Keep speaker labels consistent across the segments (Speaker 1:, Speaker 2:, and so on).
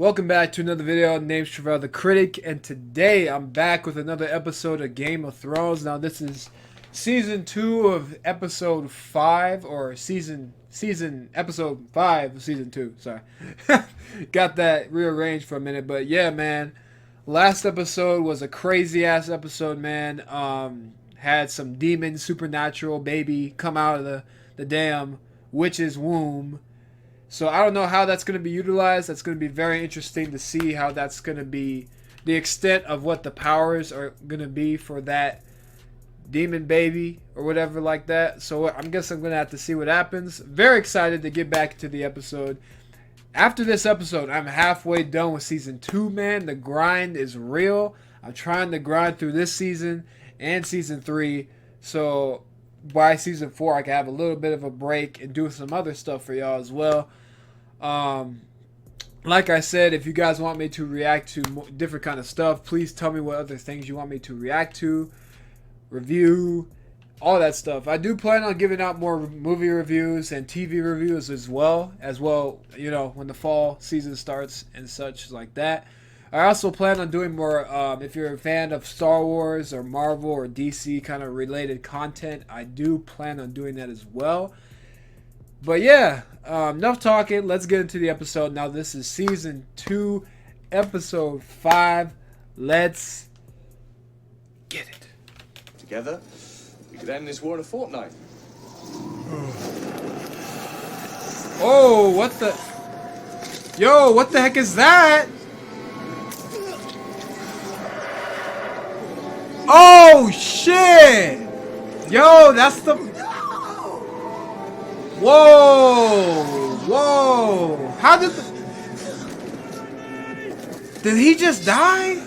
Speaker 1: Welcome back to another video. Name's Travell the Critic, and today I'm back with another episode of Game of Thrones. Now this is season 2 of episode 5, or episode 5 of season 2. Sorry, got that rearranged for a minute, but yeah, man. Last episode was a crazy ass episode, man. Had some demon supernatural baby come out of the damn witch's womb. So I don't know how that's going to be utilized. That's going to be very interesting to see how that's going to be, the extent of what the powers are going to be for that demon baby or whatever like that. So I guess I'm going to have to see what happens. Very excited to get back to the episode. After this episode, I'm halfway done with season 2, man. The grind is real. I'm trying to grind through this season and season 3. So by season 4, I can have a little bit of a break and do some other stuff for y'all as well. Like I said, if you guys want me to react to different kind of stuff, please tell me what other things you want me to react to, review, all that stuff. I do plan on giving out more movie reviews and TV reviews as well, you know, when the fall season starts and such like that. I also plan on doing more, if you're a fan of Star Wars or Marvel or DC kind of related content, I do plan on doing that as well. But yeah, enough talking. Let's get into the episode. Now this is season 2, episode 5. Let's get it.
Speaker 2: Together, we could end this war in a fortnight.
Speaker 1: Oh, what the... Yo, what the heck is that? Oh, shit! Yo, that's the... Whoa! Whoa! How did the... Did he just die?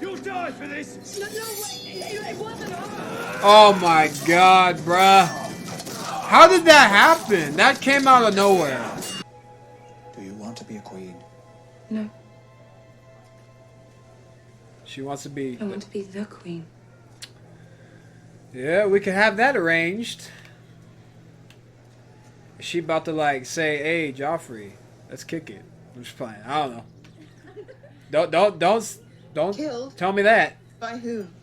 Speaker 2: You'll die for this!
Speaker 3: No, it wasn't.
Speaker 1: Oh my god, bruh. How did that happen? That came out of nowhere.
Speaker 4: Do you want to be a queen?
Speaker 3: No,
Speaker 1: She wants to be...
Speaker 3: I want to be the queen.
Speaker 1: Yeah, we can have that arranged. Is she about to like say, "Hey, Joffrey, let's kick it"? I'm just playing. I don't know. Don't
Speaker 5: Killed?
Speaker 1: tell me that.
Speaker 5: By whom?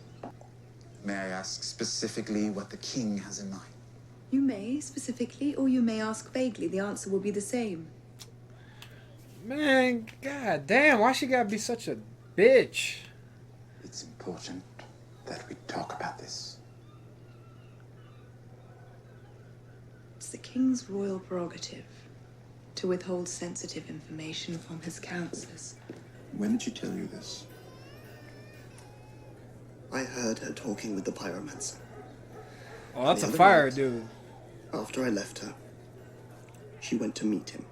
Speaker 4: May I ask specifically what the king has in mind?
Speaker 6: You may specifically, or you may ask vaguely. The answer will be the same.
Speaker 1: Man, god damn, why she gotta be such a bitch?
Speaker 4: It's important that we talk about this.
Speaker 6: It's the king's royal prerogative to withhold sensitive information from his counselors.
Speaker 4: When did she tell you this?
Speaker 7: I heard her talking with the pyromancer.
Speaker 1: Oh, that's
Speaker 7: The
Speaker 1: a
Speaker 7: other
Speaker 1: fire
Speaker 7: night,
Speaker 1: dude.
Speaker 7: After I left her, she went to meet him.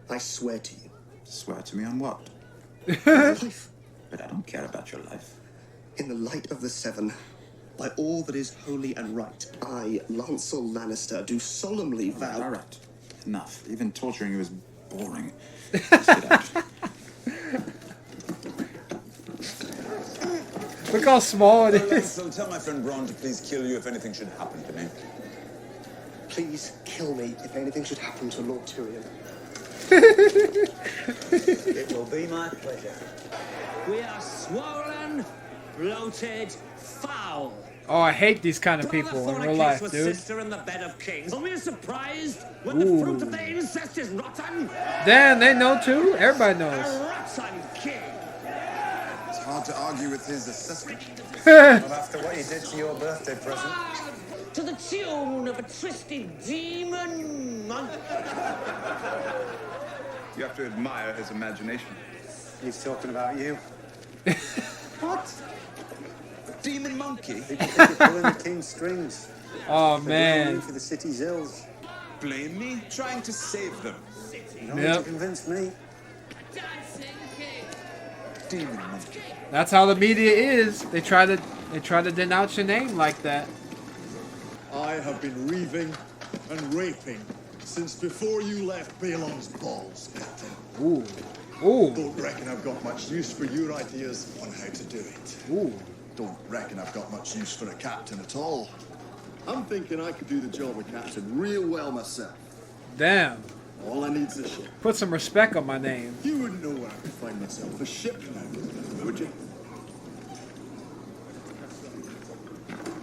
Speaker 7: I swear to you.
Speaker 4: Swear to me on what?
Speaker 7: Life.
Speaker 4: But I don't care about your life.
Speaker 7: In the light of the Seven, by all that is holy and right, I, Lancel Lannister, do solemnly vow...
Speaker 4: All right. Enough. Even torturing you is boring. Let's get out.
Speaker 1: Look how small it is.
Speaker 8: So tell my friend Bronn to please kill you if anything should happen to me.
Speaker 7: Please kill me if anything should happen to Lord Tyrion.
Speaker 9: It will be my pleasure. We are swollen, bloated, foul.
Speaker 1: Oh, I hate these kind of people in real life, dude.
Speaker 9: Sister in the bed of kings. Are we surprised when the fruit of their incest is rotten?
Speaker 1: Damn, they know too. Everybody
Speaker 9: A
Speaker 1: knows.
Speaker 9: rotten king.
Speaker 8: It's hard to argue with his assessment.
Speaker 2: Well, after what you did to your birthday present.
Speaker 9: To the tune of a twisted demon monk.
Speaker 8: You have to admire his imagination.
Speaker 2: He's talking about you.
Speaker 8: What? A demon monkey?
Speaker 2: People think you're pulling the king's strings.
Speaker 1: Oh
Speaker 2: They're going
Speaker 1: man.
Speaker 2: for the city's ills.
Speaker 8: Blame me? Trying to save them.
Speaker 2: You don't need
Speaker 1: Yep.
Speaker 2: to convince me.
Speaker 8: Demon monkey.
Speaker 1: That's how the media is. They try to denounce your name like that.
Speaker 10: I have been reaving and raping since before you left Balon's balls, Captain.
Speaker 1: Ooh. Ooh.
Speaker 10: Don't reckon I've got much use for your ideas on how to do it.
Speaker 1: Ooh.
Speaker 10: Don't reckon I've got much use for a captain at all. I'm thinking I could do the job of captain real well myself.
Speaker 1: Damn.
Speaker 10: All I need's a ship.
Speaker 1: Put some respect on my name.
Speaker 10: You wouldn't know where I could find myself a ship now, would you?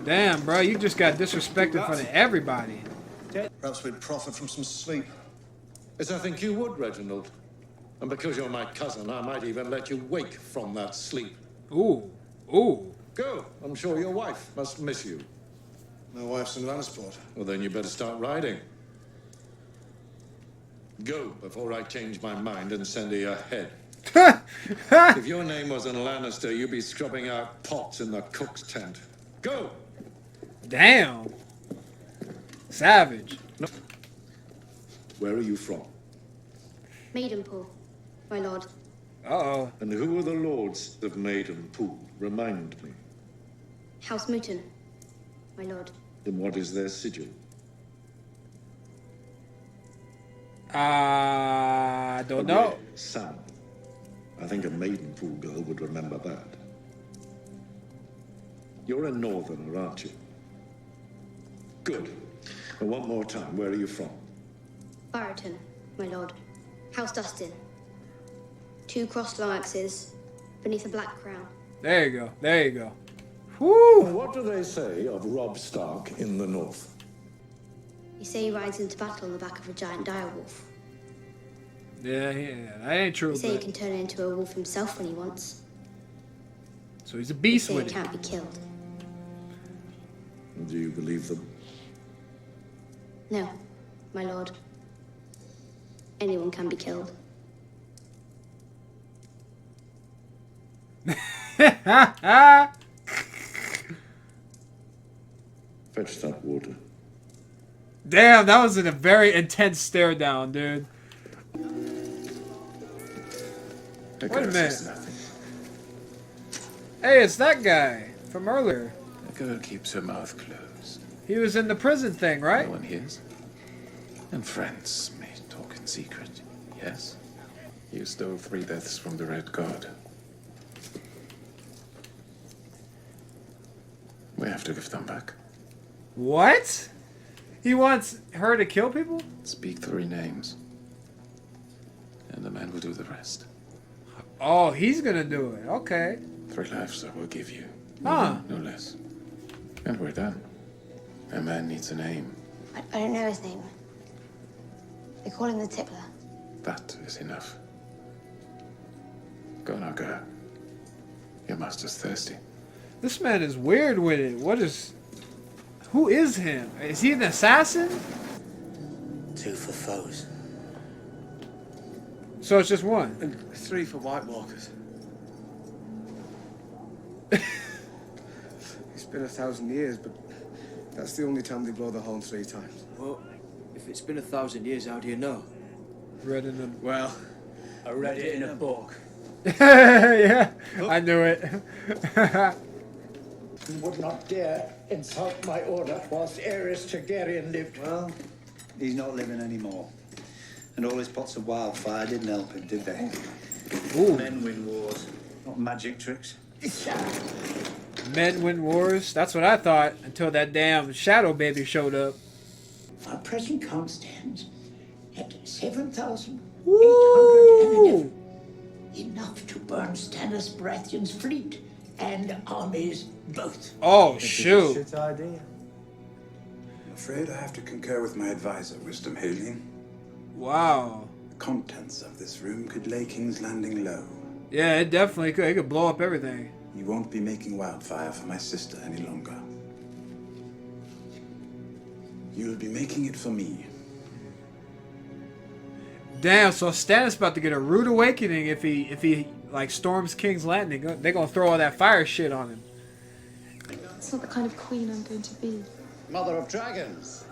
Speaker 1: Damn, bro, you just got disrespected in front of everybody.
Speaker 10: Perhaps we'd profit from some sleep.
Speaker 5: Yes, I think you would, Reginald. And because you're my cousin, I might even let you wake from that sleep.
Speaker 1: Ooh, ooh.
Speaker 5: Go. I'm sure your wife must miss you.
Speaker 10: My wife's in Lannisport.
Speaker 5: Well, then you better start riding. Go before I change my mind and send her ahead. If your name wasn't Lannister, you'd be scrubbing out pots in the cook's tent. Go!
Speaker 1: Damn. Savage.
Speaker 5: No. Where are you from?
Speaker 11: Maidenpool, my lord.
Speaker 1: Uh-oh.
Speaker 5: And who are the lords of Maidenpool? Remind me.
Speaker 11: House Mooton, my lord.
Speaker 5: And what is their sigil?
Speaker 1: I don't know.
Speaker 5: Sam. I think a Maidenpool girl would remember that. You're a northerner, aren't you? Good. And one more time, where are you from?
Speaker 11: Baratheon, my lord. House Dustin. 2 crossed larynxes beneath a black crown.
Speaker 1: There you go. There you go. Woo!
Speaker 5: What do they say of Robb Stark in the north?
Speaker 11: You say he rides into battle on the back of a giant direwolf.
Speaker 1: Yeah, that ain't true.
Speaker 11: You say he
Speaker 1: But...
Speaker 11: can turn into a wolf himself when he wants.
Speaker 1: So he's a
Speaker 11: You
Speaker 1: beast
Speaker 11: say he
Speaker 1: with it.
Speaker 11: can't be killed.
Speaker 5: Do you believe them?
Speaker 11: No, my lord. Anyone can be killed.
Speaker 5: Fetch that water.
Speaker 1: Damn, that was a very intense stare down, dude. Wait a minute. Hey, it's that guy from earlier.
Speaker 12: The girl keeps her mouth closed.
Speaker 1: He was in the prison thing, right?
Speaker 12: No one hears. And friends may talk in secret, yes? You stole 3 deaths from the Red God. We have to give them back.
Speaker 1: What? He wants her to kill people?
Speaker 12: Speak 3 names. And the man will do the rest.
Speaker 1: Oh, he's gonna do it. Okay.
Speaker 12: 3 lives I will give you.
Speaker 1: Huh.
Speaker 12: No less. And we're done. A man needs a name.
Speaker 11: I don't know his name. They call him the Tickler.
Speaker 12: That is enough. Go now, girl. Your master's thirsty.
Speaker 1: This man is weird with it. Who is him? Is he an assassin?
Speaker 9: 2 for foes.
Speaker 1: So it's just one.
Speaker 9: And 3 for White Walkers.
Speaker 13: It's been 1,000 years, but that's the only time they blow the horn 3 times.
Speaker 9: Well, if it's been 1,000 years, how do you know?
Speaker 1: Read in the...
Speaker 9: Well, I read it in a book.
Speaker 1: Yeah, I knew it.
Speaker 14: You would not dare insult my order whilst Aerys Targaryen lived.
Speaker 15: Well, he's not living anymore. And all his pots of wildfire didn't help him, did they?
Speaker 1: Ooh.
Speaker 15: Men win wars, not magic tricks.
Speaker 1: Men win wars? That's what I thought until that damn shadow baby showed up.
Speaker 14: Our present count stands at 7,800
Speaker 1: Woo!
Speaker 14: enough to burn Stannis Baratheon's fleet and armies both.
Speaker 1: Oh, shoot.
Speaker 15: Shit idea.
Speaker 4: I'm afraid I have to concur with my advisor, Wisdom Hailing.
Speaker 1: Wow.
Speaker 4: The contents of this room could lay King's Landing low.
Speaker 1: Yeah, it definitely could. It could blow up everything.
Speaker 4: You won't be making wildfire for my sister any longer. You'll be making it for me.
Speaker 1: Damn, so Stannis about to get a rude awakening if he like storms King's Landing. They're gonna throw all that fire shit on him.
Speaker 3: It's not the kind of queen I'm going to be.
Speaker 8: Mother of Dragons.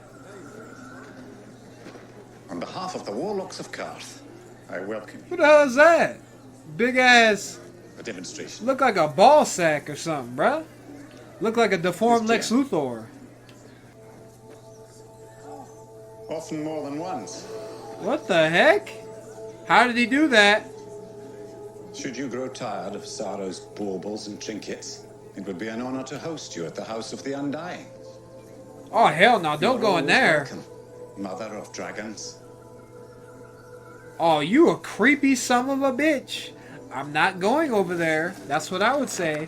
Speaker 8: On behalf of the warlocks of Qarth, I welcome
Speaker 1: Who the hell is that? Big ass.
Speaker 8: a demonstration.
Speaker 1: Look like a ball sack or something, bruh. Look like a deformed Lex Luthor.
Speaker 8: Often more than once.
Speaker 1: What the heck? How did he do that?
Speaker 8: Should you grow tired of Saro's baubles and trinkets, it would be an honor to host you at the House of the Undying.
Speaker 1: Oh hell no! Don't go in there.
Speaker 8: Welcome, Mother of Dragons.
Speaker 1: Oh, you a creepy son of a bitch. I'm not going over there. That's what I would say.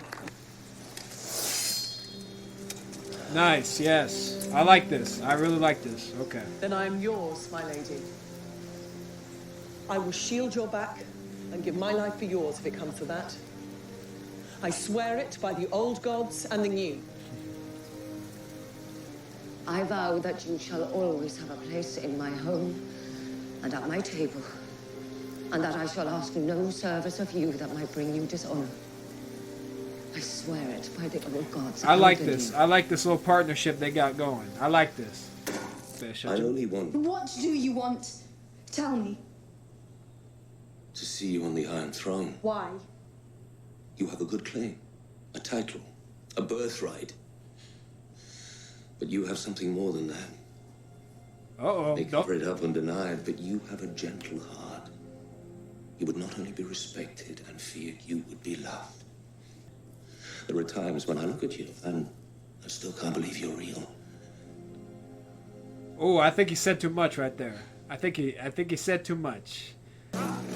Speaker 1: Nice, yes. I like this. I really like this. Okay.
Speaker 16: Then I am yours, my lady. I will shield your back and give my life for yours if it comes to that. I swear it by the old gods and the new.
Speaker 17: I vow that you shall always have a place in my home and at my table, and that I shall ask no service of you that might bring you dishonor. I swear it by the old gods.
Speaker 1: I like this. I like this little partnership they got going. I like this.
Speaker 18: I only want
Speaker 3: What do you want? Tell me.
Speaker 18: to see you on the Iron Throne.
Speaker 3: Why?
Speaker 18: You have a good claim, a title, a birthright. But you have something more than that.
Speaker 1: Uh-oh.
Speaker 18: They cover it up and deny it, but you have a gentle heart. You would not only be respected and feared, you would be loved. There are times when I look at you and I still can't believe you're real.
Speaker 1: Oh, I think he said too much right there. I think he said too much.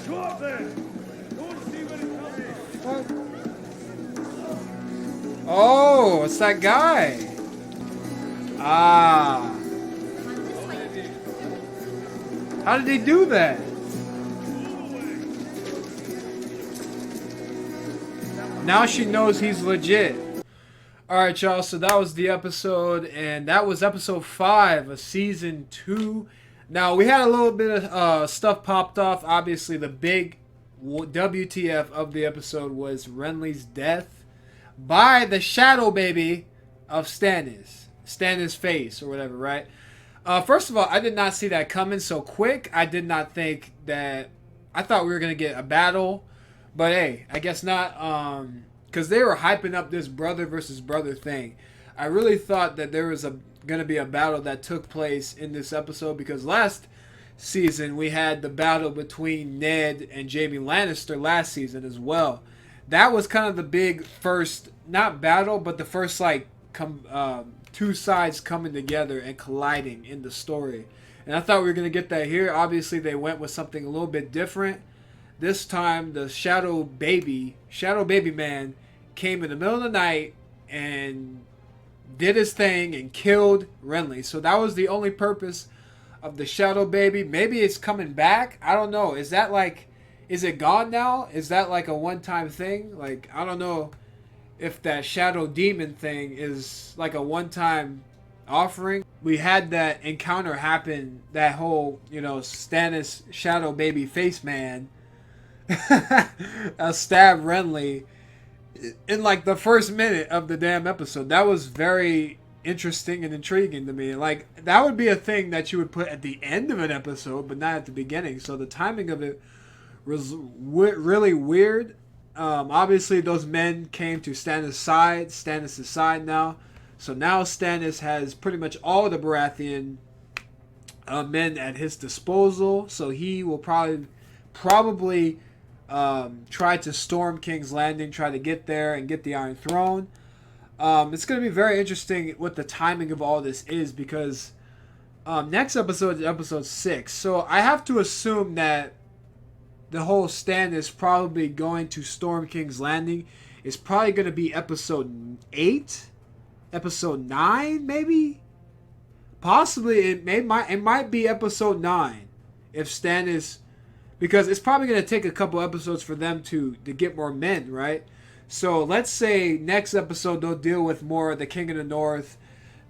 Speaker 10: Go up there! Don't see when it comes.
Speaker 1: Oh, it's that guy. Ah. How did he do that? Now she knows he's legit. Alright, y'all, so that was the episode, and that was episode 5 of season 2. Now, we had a little bit of stuff popped off. Obviously, the big WTF of the episode was Renly's death by the shadow baby of Stannis. Stannis' face, or whatever, right? First of all, I did not see that coming so quick. I did not think that... I thought we were going to get a battle. But hey, I guess not, because they were hyping up this brother versus brother thing. I really thought that there was going to be a battle that took place in this episode, because last season we had the battle between Ned and Jaime Lannister last season as well. That was kind of the big first, not battle, but the first like two sides coming together and colliding in the story. And I thought we were going to get that here. Obviously, they went with something a little bit different. This time, the shadow baby man, came in the middle of the night and did his thing and killed Renly. So that was the only purpose of the shadow baby. Maybe it's coming back. I don't know. Is that like, is it gone now? Is that like a one-time thing? Like, I don't know if that shadow demon thing is like a one-time offering. We had that encounter happen, that whole, Stannis shadow baby face man stab Renly in like the first minute of the damn episode. That was very interesting and intriguing to me. Like, that would be a thing that you would put at the end of an episode, but not at the beginning. So the timing of it was really weird. Obviously, those men came to Stannis' side now. So now Stannis has pretty much all the Baratheon men at his disposal. So he will probably try to storm King's Landing, try to get there and get the Iron Throne. It's going to be very interesting what the timing of all this is, because next episode is episode 6. So I have to assume that the whole Stannis probably going to storm King's Landing is probably going to be episode 8, episode 9, maybe. Possibly it might be episode 9 if Stannis, because it's probably going to take a couple episodes for them to get more men, right? So let's say next episode they'll deal with more of the King of the North.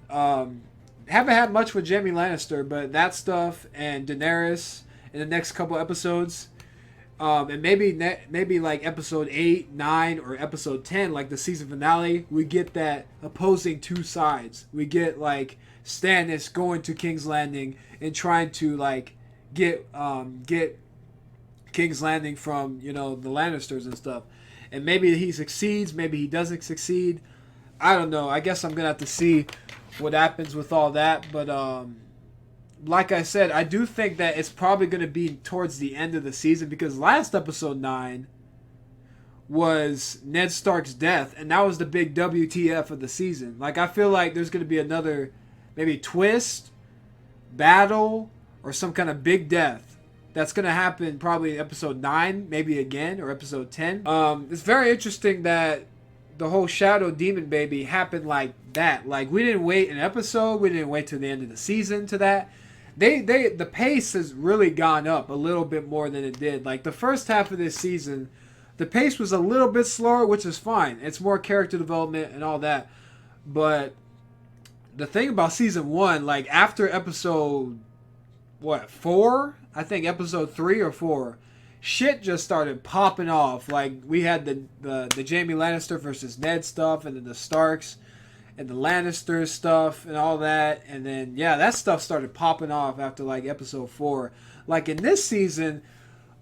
Speaker 1: Haven't had much with Jaime Lannister, but that stuff and Daenerys in the next couple episodes. And maybe like episode 8, 9, or episode 10, like the season finale, we get that opposing two sides. We get like Stannis going to King's Landing and trying to like get King's Landing from, the Lannisters and stuff. And maybe he succeeds, maybe he doesn't succeed. I don't know. I guess I'm gonna have to see what happens with all that. But like I said, I do think that it's probably going to be towards the end of the season, because last episode 9 was Ned Stark's death, and that was the big WTF of the season. Like, I feel like there's going to be another maybe twist, battle, or some kind of big death that's going to happen probably in episode 9, maybe again, or episode 10. It's very interesting that the whole Shadow Demon baby happened like that. Like, we didn't wait an episode. We didn't wait till the end of the season to that. The pace has really gone up a little bit more than it did. Like, the first half of this season, the pace was a little bit slower, which is fine. It's more character development and all that. But the thing about season 1, like, after episode, 4? I think episode 3 or 4, shit just started popping off. Like, we had the Jaime Lannister versus Ned stuff, and then the Starks and the Lannisters stuff and all that. And then, yeah, that stuff started popping off after, like, episode 4. Like, in this season,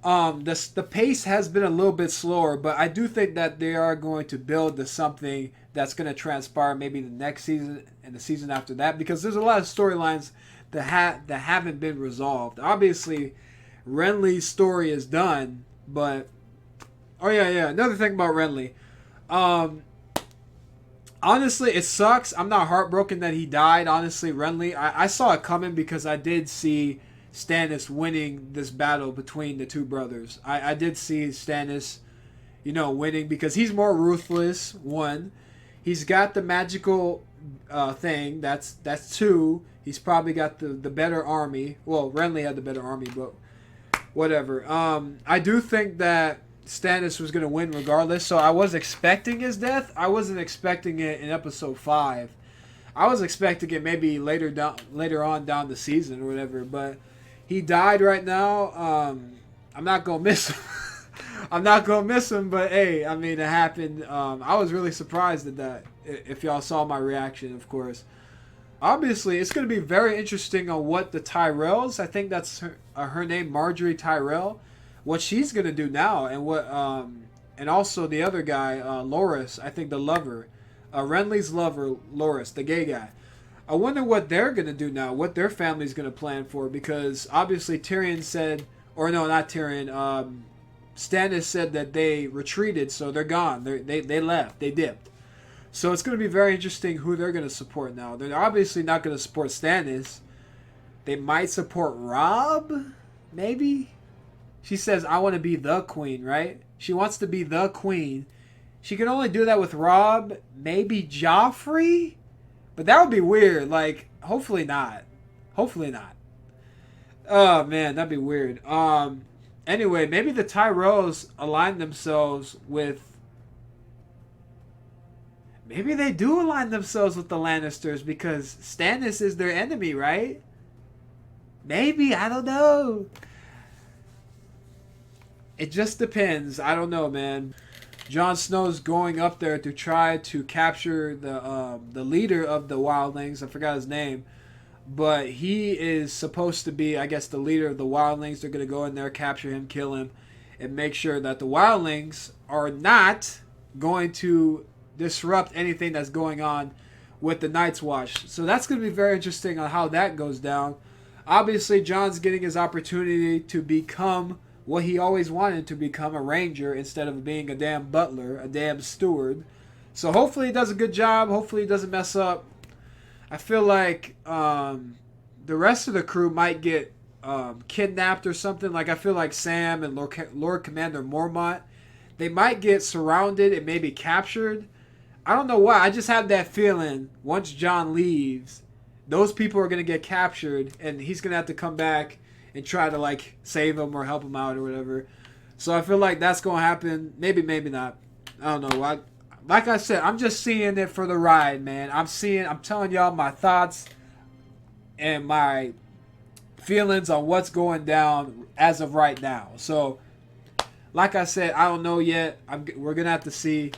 Speaker 1: the pace has been a little bit slower, but I do think that they are going to build to something that's going to transpire maybe the next season and the season after that, because there's a lot of storylines that haven't been resolved. Obviously, Renly's story is done, but another thing about Renly. Honestly, it sucks. I'm not heartbroken that he died. Honestly, Renly, I saw it coming because I did see Stannis winning this battle between the two brothers. I did see Stannis, winning because he's more ruthless. 1, he's got the magical thing. That's 2. He's probably got the better army. Well, Renly had the better army, but whatever. I do think that Stannis was going to win regardless, so I was expecting his death. I wasn't expecting it in episode 5. I was expecting it maybe later on down the season or whatever, but he died right now. I'm not going to miss him. I'm not going to miss him, but hey, I mean, it happened. I was really surprised at that, if y'all saw my reaction, of course. Obviously, it's going to be very interesting on what the Tyrells, I think that's her name, Marjorie Tyrell, what she's going to do now, and what, and also the other guy, Loras, I think the lover, Renly's lover, Loras, the gay guy. I wonder what they're going to do now, what their family's going to plan for, because obviously Tyrion said, or no, not Tyrion, Stannis said that they retreated, so they're gone. They left. They dipped. So it's going to be very interesting who they're going to support now. They're obviously not going to support Stannis. They might support Robb, maybe? She says, I want to be the queen, right? She wants to be the queen. She can only do that with Robb, maybe Joffrey? But that would be weird. Like, hopefully not. Hopefully not. Oh, man, that'd be weird. Anyway, maybe the Tyrells align themselves with... Maybe they do align themselves with the Lannisters because Stannis is their enemy, right? Maybe, I don't know. It just depends. I don't know, man. Jon Snow's going up there to try to capture the leader of the wildlings. I forgot his name. But he is supposed to be, I guess, the leader of the wildlings. They're going to go in there, capture him, kill him, and make sure that the wildlings are not going to disrupt anything that's going on with the Night's Watch. So that's going to be very interesting on how that goes down. Obviously, Jon's getting his opportunity to become what he always wanted to become, a ranger, instead of being a damn butler, a damn steward. So hopefully he does a good job. Hopefully he doesn't mess up. I feel like the rest of the crew might get kidnapped or something. Like, I feel like Sam and Lord Commander Mormont, they might get surrounded and maybe captured. I don't know why. I just have that feeling once Jon leaves, those people are going to get captured and he's going to have to come back and try to, like, save them or help them out or whatever. So I feel like that's going to happen. Maybe, maybe not. I don't know. Like I said, I'm just seeing it for the ride, man. I'm telling y'all my thoughts and my feelings on what's going down as of right now. So, like I said, I don't know yet. We're going to have to see,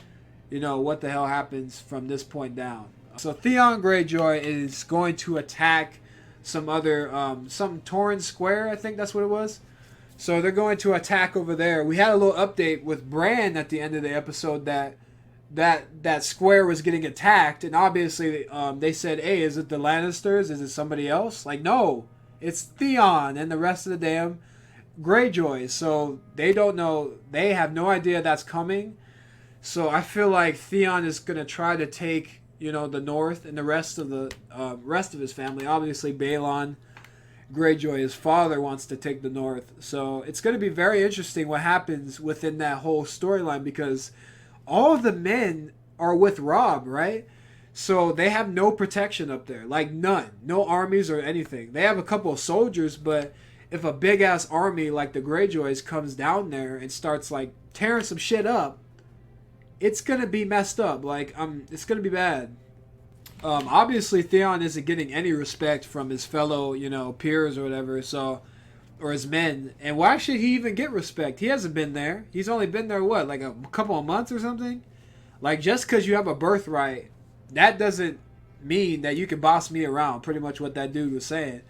Speaker 1: what the hell happens from this point down. So Theon Greyjoy is going to attack some other, some Torrhen Square, I think that's what it was. So they're going to attack over there. We had a little update with Bran at the end of the episode that square was getting attacked, and obviously they said, hey, is it the Lannisters? Is it somebody else? Like, no, it's Theon and the rest of the damn Greyjoys. So they don't know. They have no idea that's coming. So I feel like Theon is going to try to take, the North and the rest of his family. Obviously, Balon Greyjoy, his father, wants to take the North. So it's going to be very interesting what happens within that whole storyline, because all of the men are with Robb, right? So they have no protection up there, like none, no armies or anything. They have a couple of soldiers, but if a big ass army like the Greyjoys comes down there and starts like tearing some shit up, it's gonna be messed up. Like it's gonna be bad. Obviously Theon isn't getting any respect from his fellow, peers or whatever. So, or his men. And why should he even get respect? He hasn't been there. He's only been there what, like a couple of months or something. Like just because you have a birthright, that doesn't mean that you can boss me around. Pretty much what that dude was saying.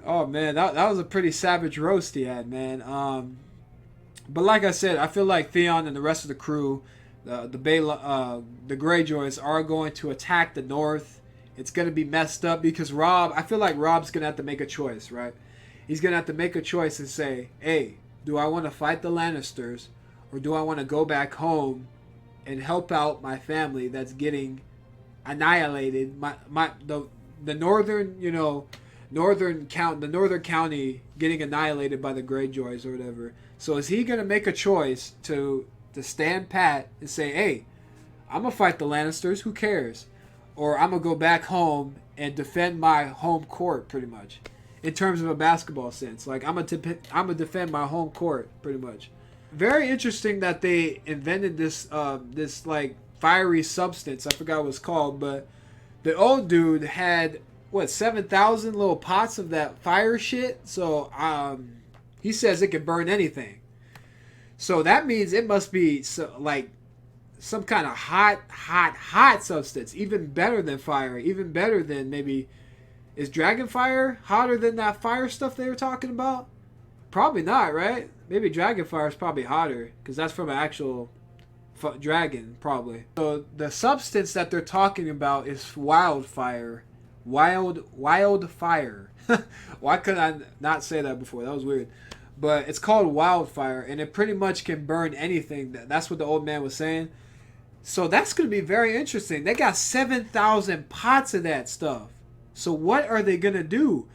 Speaker 1: Oh man, that was a pretty savage roast he had, man. But like I said, I feel like Theon and the rest of the crew, the Greyjoys, are going to attack the North. It's going to be messed up because I feel like Robb's going to have to make a choice, right? He's going to have to make a choice and say, hey, do I want to fight the Lannisters, or do I want to go back home and help out my family that's getting annihilated? The northern county getting annihilated by the Greyjoys or whatever. So is he gonna make a choice to stand pat and say, hey, I'm gonna fight the Lannisters, who cares? Or I'm gonna go back home and defend my home court, pretty much, in terms of a basketball sense. Like I'm gonna defend my home court, pretty much. Very interesting that they invented this this like fiery substance. I forgot what it's called, but the old dude had 7,000 little pots of that fire shit. So he says it can burn anything. So that means it must be like some kind of hot substance, even better than fire, even better than maybe, is dragon fire hotter than that fire stuff they were talking about? Probably not, right? Maybe dragon fire is probably hotter because that's from an actual dragon, probably. So the substance that they're talking about is wildfire. Wildfire. Why could I not say that before? That was weird. But it's called wildfire, and it pretty much can burn anything. That's what the old man was saying. So that's going to be very interesting. They got 7,000 pots of that stuff. So what are they going to do?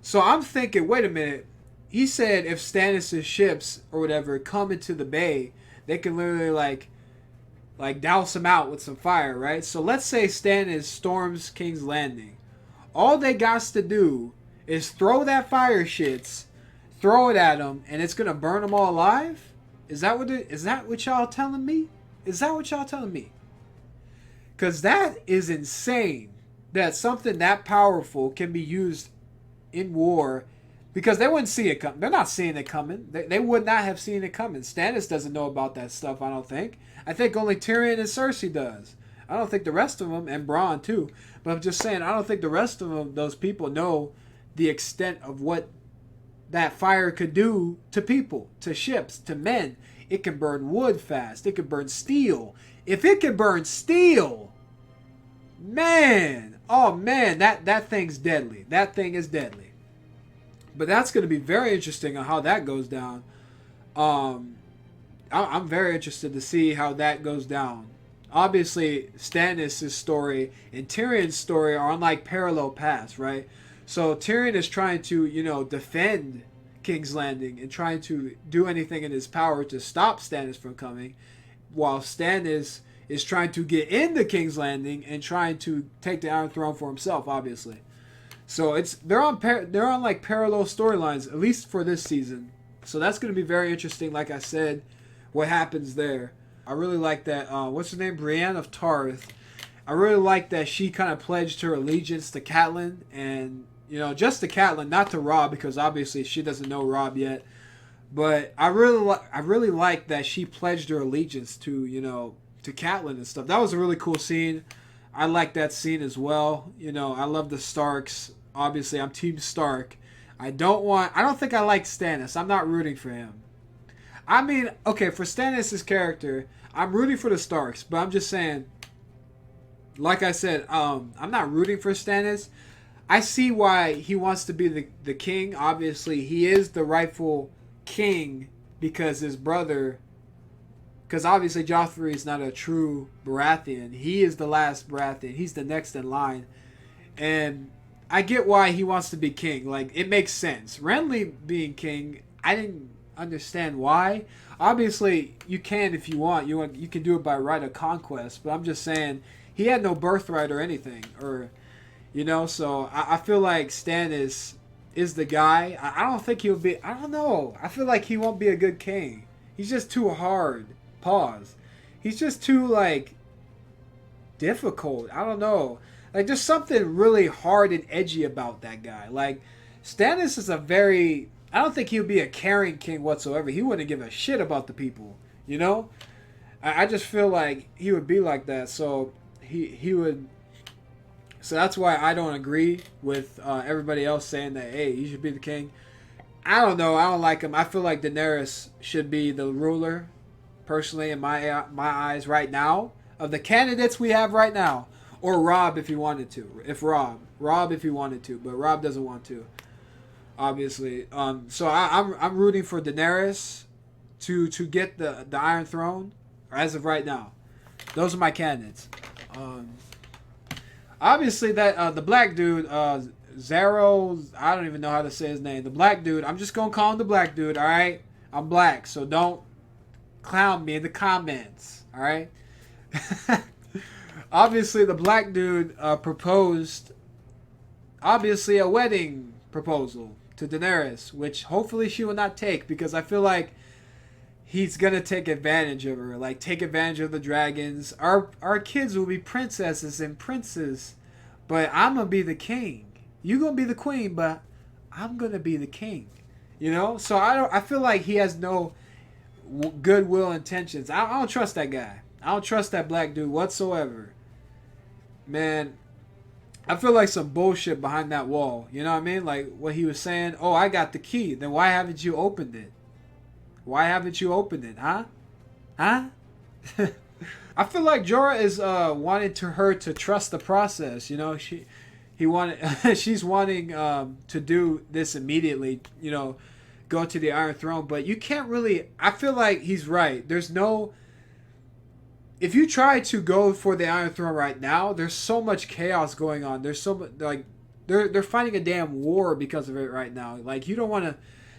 Speaker 1: So I'm thinking, wait a minute. He said if Stannis' ships or whatever come into the bay, they can literally like douse them out with some fire, right? So let's say Stannis storms King's Landing. All they got to do is throw that fire shits, throw it at them, and it's gonna burn them all alive. Is that what y'all telling me? Is that what y'all telling me? Because that is insane. That something that powerful can be used in war. Because they wouldn't see it coming. They're not seeing it coming. They would not have seen it coming. Stannis doesn't know about that stuff, I don't think. I think only Tyrion and Cersei does. I don't think the rest of them, and Bronn too. But I'm just saying, I don't think the rest of them, those people, know the extent of what that fire could do to people, to ships, to men. It can burn wood fast. It can burn steel. If it can burn steel, man, oh man, that thing's deadly. That thing is deadly. But that's going to be very interesting on how that goes down. I'm very interested to see how that goes down. Obviously, Stannis' story and Tyrion's story are on like parallel paths, right? So Tyrion is trying to, defend King's Landing and trying to do anything in his power to stop Stannis from coming, while Stannis is trying to get into King's Landing and trying to take the Iron Throne for himself, obviously. So they're on like parallel storylines, at least for this season. So that's going to be very interesting. Like I said, what happens there. I really like that. What's her name? Brienne of Tarth. I really like that she kind of pledged her allegiance to Catelyn, and just to Catelyn, not to Robb, because obviously she doesn't know Robb yet. But I really like that she pledged her allegiance to Catelyn and stuff. That was a really cool scene. I like that scene as well. I love the Starks. Obviously, I'm Team Stark. I don't think I like Stannis. I'm not rooting for him. I mean, okay, for Stannis' character, I'm rooting for the Starks, but I'm just saying, like I said, I'm not rooting for Stannis. I see why he wants to be the king. Obviously, he is the rightful king because his brother... Because obviously Joffrey is not a true Baratheon. He is the last Baratheon. He's the next in line. And I get why he wants to be king. Like, it makes sense. Renly being king, I didn't understand why. Obviously, you can if you want. You can do it by right of conquest. But I'm just saying, he had no birthright or anything. Or, you know, so I feel like Stannis is the guy. I don't think he'll be... I don't know. I feel like he won't be a good king. He's just too hard. Pause. He's just too, like, difficult. I don't know. Like, there's something really hard and edgy about that guy. Like, Stannis is a very... I don't think he would be a caring king whatsoever. He wouldn't give a shit about the people, you know? I just feel like he would be like that. So, he would... So, that's why I don't agree with everybody else saying that, hey, he should be the king. I don't know. I don't like him. I feel like Daenerys should be the ruler, personally, in my eyes right now. Of the candidates we have right now. Or Rob if he wanted to. Rob if he wanted to. But Rob doesn't want to. Obviously. So I'm rooting for Daenerys to get the Iron Throne. As of right now. Those are my candidates. Obviously that the black dude, Zero, I don't even know how to say his name. The black dude, I'm just going to call him the black dude, alright? I'm black, so don't clown me in the comments, alright? Obviously, the black dude proposed, obviously, a wedding proposal to Daenerys, which hopefully she will not take, because I feel like he's going to take advantage of her, like take advantage of the dragons. Our kids will be princesses and princes, but I'm going to be the king. You're going to be the queen, but I'm going to be the king. You know? So I feel like he has no goodwill intentions. I don't trust that guy. I don't trust that black dude whatsoever. Man, I feel like some bullshit behind that wall. You know what I mean? Like what he was saying, oh, I got the key. Then why haven't you opened it? Why haven't you opened it, huh? Huh? I feel like Jorah is wanting her to trust the process. You know, she's wanting to do this immediately. You know, go to the Iron Throne. But you can't really... I feel like he's right. There's no... If you try to go for the Iron Throne right now, there's so much chaos going on. There's so much, like, they're fighting a damn war because of it right now. Like, you don't want to...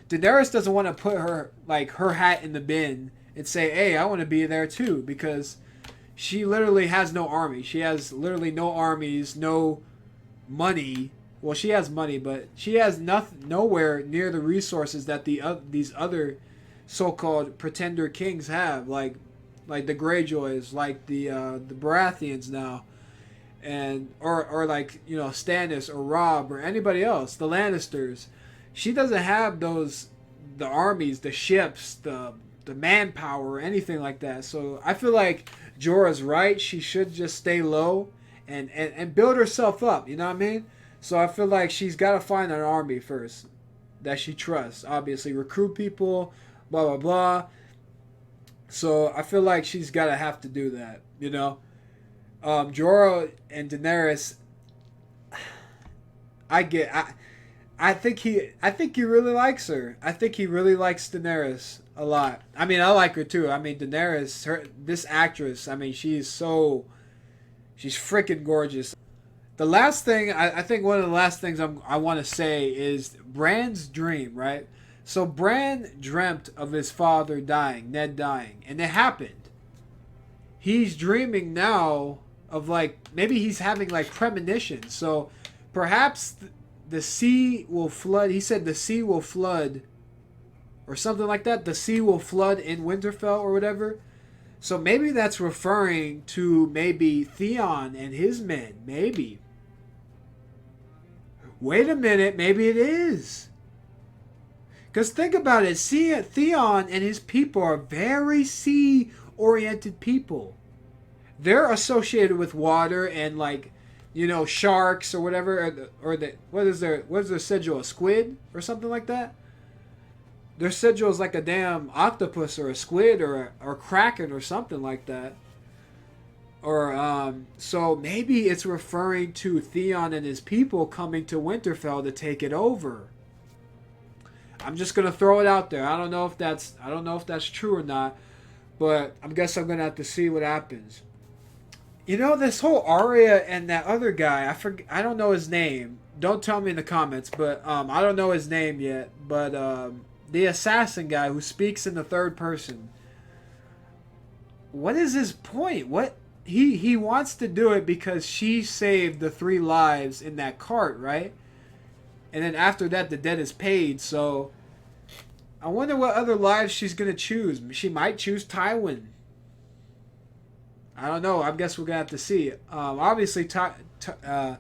Speaker 1: Daenerys doesn't want to put her hat in the bin and say, hey, I want to be there too, because she literally has no army. She has literally no armies, no money. Well, she has money, but she has nowhere near the resources that these other so-called pretender kings have, like the Greyjoys, like the Baratheons now, and or like, you know, Stannis or Robb or anybody else, the Lannisters. She doesn't have the armies, the ships, the manpower, or anything like that. So I feel like Jorah's right. She should just stay low and build herself up. You know what I mean? So I feel like she's got to find an army first that she trusts. Obviously, recruit people, blah blah blah. So I feel like she's got to have to do that, you know. Jorah and Daenerys, I think he really likes her. I think he really likes Daenerys a lot. I mean, I like her too. I mean, Daenerys, this actress, I mean, she's freaking gorgeous. The last thing, I think one of the last things I want to say is Bran's dream, right? So Bran dreamt of his father dying, Ned dying, and it happened. He's dreaming now of, like, maybe he's having like premonitions. So perhaps the sea will flood. He said the sea will flood or something like that. The sea will flood in Winterfell or whatever. So maybe that's referring to maybe Theon and his men. Maybe. Wait a minute. Maybe it is. Because think about it. Theon and his people are very sea-oriented people. They're associated with water and, like, you know, sharks or whatever. Or what is their sigil? A squid or something like that? Their sigil is like a damn octopus or a squid or a kraken or something like that. Or so maybe it's referring to Theon and his people coming to Winterfell to take it over. I'm just gonna throw it out there. I don't know if that's true or not, but I guess I'm gonna have to see what happens. You know, this whole Arya and that other guy, I don't know his name. Don't tell me in the comments, but I don't know his name yet. But the assassin guy who speaks in the third person. What is his point? What he wants to do it because she saved the 3 lives in that cart, right? And then after that, the debt is paid. So I wonder what other lives she's gonna choose. She might choose Tywin. I don't know. I guess we're gonna have to see. Obviously, Tywin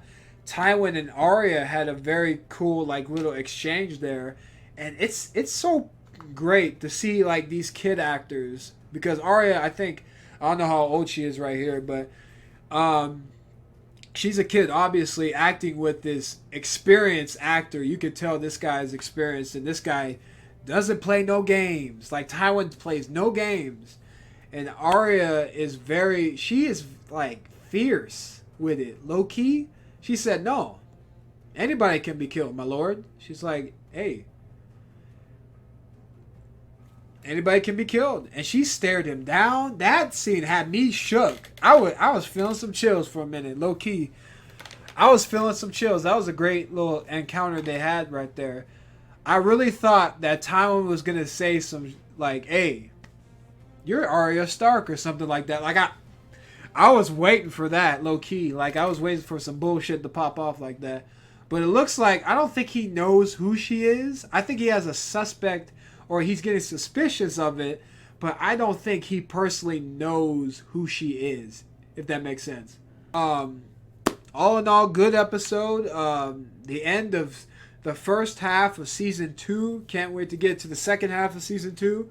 Speaker 1: and Arya had a very cool like little exchange there, and it's so great to see like these kid actors, because Arya, I don't know how old she is right here, but she's a kid, obviously acting with this experienced actor. You could tell this guy is experienced, and this guy doesn't play no games. Like Tywin plays no games. And Arya is she is like fierce with it. Low key, she said, no, anybody can be killed, my lord. She's like, hey, anybody can be killed. And she stared him down. That scene had me shook. I was feeling some chills for a minute, low key. I was feeling some chills. That was a great little encounter they had right there. I really thought that Tywin was going to say some, like, hey, you're Arya Stark or something like that. Like, I was waiting for that, low key. Like, I was waiting for some bullshit to pop off like that. But it looks like, I don't think he knows who she is. I think he has a suspect, or he's getting suspicious of it. But I don't think he personally knows who she is, if that makes sense. All in all, good episode. The end of the first half of season 2. Can't wait to get to the second half of season 2.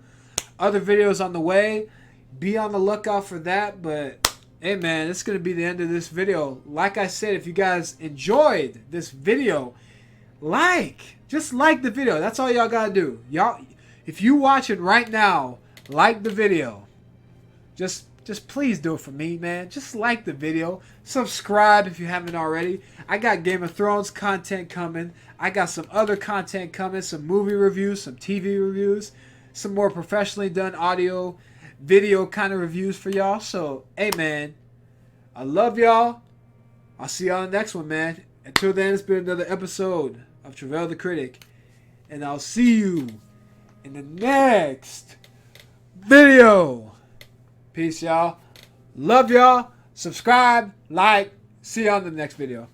Speaker 1: Other videos on the way. Be on the lookout for that. But hey man, it's going to be the end of this video. Like I said, if you guys enjoyed this video, just like the video. That's all y'all got to do. Y'all, if you watching right now, like the video. Just please do it for me, man. Just like the video. Subscribe if you haven't already. I got Game of Thrones content coming. I got some other content coming. Some movie reviews, some TV reviews. Some more professionally done audio, video kind of reviews for y'all. So, hey, man. I love y'all. I'll see y'all in the next one, man. Until then, it's been another episode of Travail the Critic. And I'll see you in the next video. Peace, y'all. Love y'all. Subscribe, like. See y'all in the next video.